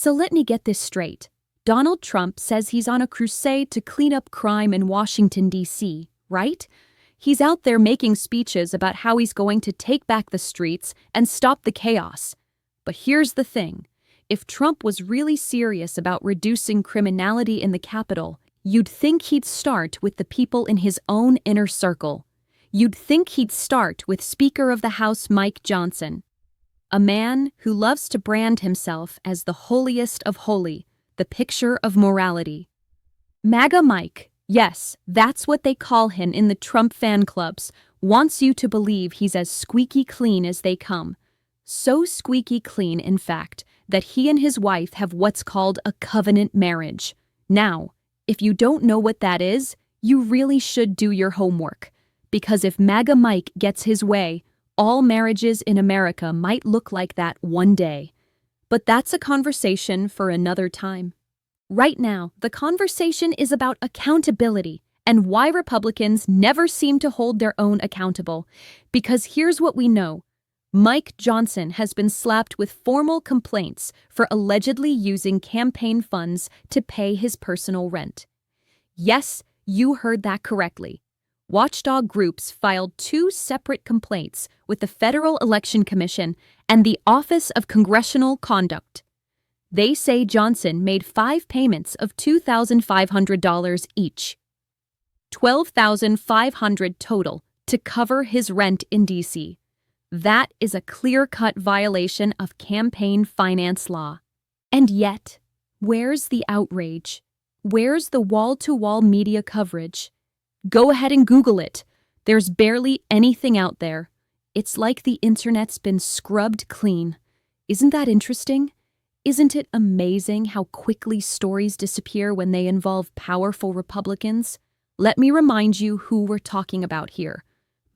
So let me get this straight. Donald Trump says he's on a crusade to clean up crime in Washington, D.C., right? He's out there making speeches about how he's going to take back the streets and stop the chaos. But here's the thing. If Trump was really serious about reducing criminality in the Capitol, you'd think he'd start with the people in his own inner circle. You'd think he'd start with Speaker of the House Mike Johnson, a man who loves to brand himself as the holiest of holy, the picture of morality. MAGA Mike, yes, that's what they call him in the Trump fan clubs, wants you to believe he's as squeaky clean as they come. So squeaky clean, in fact, that he and his wife have what's called a covenant marriage. Now, if you don't know what that is, you really should do your homework. Because if MAGA Mike gets his way, all marriages in America might look like that one day. But that's a conversation for another time. Right now, the conversation is about accountability and why Republicans never seem to hold their own accountable. Because here's what we know. Mike Johnson has been slapped with formal complaints for allegedly using campaign funds to pay his personal rent. Yes, you heard that correctly. Watchdog groups filed 2 separate complaints with the Federal Election Commission and the Office of Congressional Conduct. They say Johnson made 5 payments of $2,500 each, $12,500 total, to cover his rent in D.C. That is a clear-cut violation of campaign finance law. And yet, where's the outrage? Where's the wall-to-wall media coverage? Go ahead and Google it. There's barely anything out there. It's like the internet's been scrubbed clean. Isn't that interesting? Isn't it amazing how quickly stories disappear when they involve powerful Republicans? Let me remind you who we're talking about here.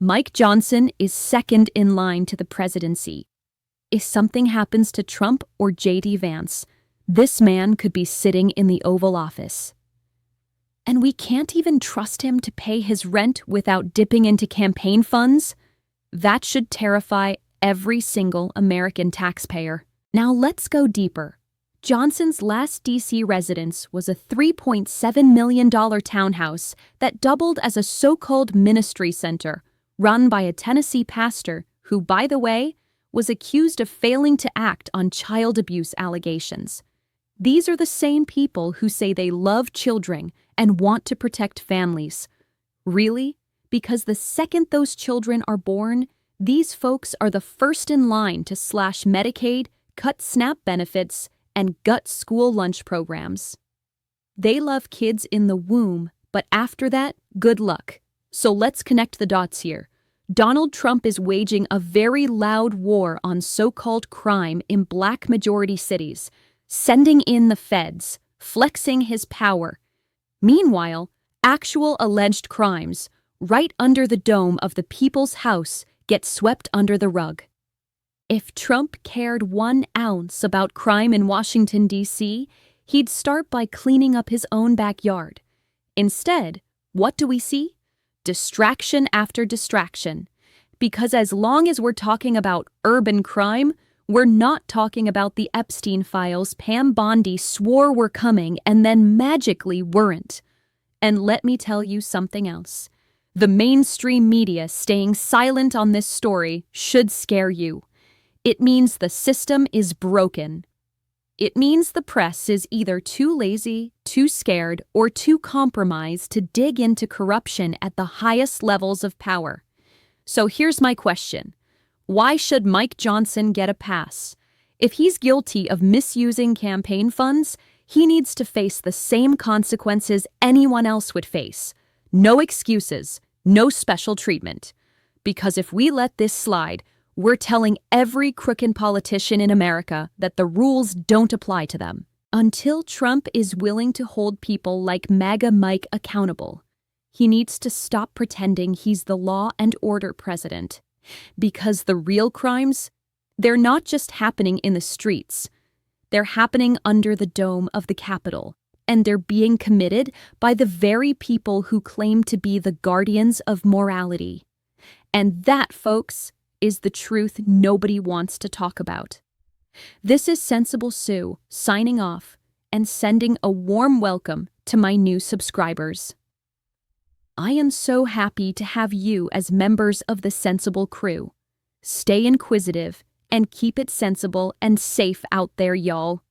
Mike Johnson is second in line to the presidency. If something happens to Trump or J.D. Vance, this man could be sitting in the Oval Office. And we can't even trust him to pay his rent without dipping into campaign funds? That should terrify every single American taxpayer. Now let's go deeper. Johnson's last D.C. residence was a $3.7 million townhouse that doubled as a so-called ministry center, run by a Tennessee pastor who, by the way, was accused of failing to act on child abuse allegations. These are the same people who say they love children and want to protect families. Really? Because the second those children are born, these folks are the first in line to slash Medicaid, cut SNAP benefits, and gut school lunch programs. They love kids in the womb, but after that, good luck. So let's connect the dots here. Donald Trump is waging a very loud war on so-called crime in black majority cities, sending in the feds, flexing his power. Meanwhile, actual alleged crimes, right under the dome of the people's house, get swept under the rug. If Trump cared 1 ounce about crime in Washington, D.C., he'd start by cleaning up his own backyard. Instead, what do we see? Distraction after distraction. Because as long as we're talking about urban crime, we're not talking about the Epstein files Pam Bondi swore were coming and then magically weren't. And let me tell you something else. The mainstream media staying silent on this story should scare you. It means the system is broken. It means the press is either too lazy, too scared, or too compromised to dig into corruption at the highest levels of power. So here's my question. Why should Mike Johnson get a pass? If he's guilty of misusing campaign funds, he needs to face the same consequences anyone else would face. No excuses, no special treatment. Because if we let this slide, we're telling every crooked politician in America that the rules don't apply to them. Until Trump is willing to hold people like MAGA Mike accountable, he needs to stop pretending he's the law and order president. Because the real crimes, they're not just happening in the streets. They're happening under the dome of the Capitol, and they're being committed by the very people who claim to be the guardians of morality. And that, folks, is the truth nobody wants to talk about. This is Sensible Sue, signing off and sending a warm welcome to my new subscribers. I am so happy to have you as members of the Sensible crew. Stay inquisitive and keep it sensible and safe out there, y'all.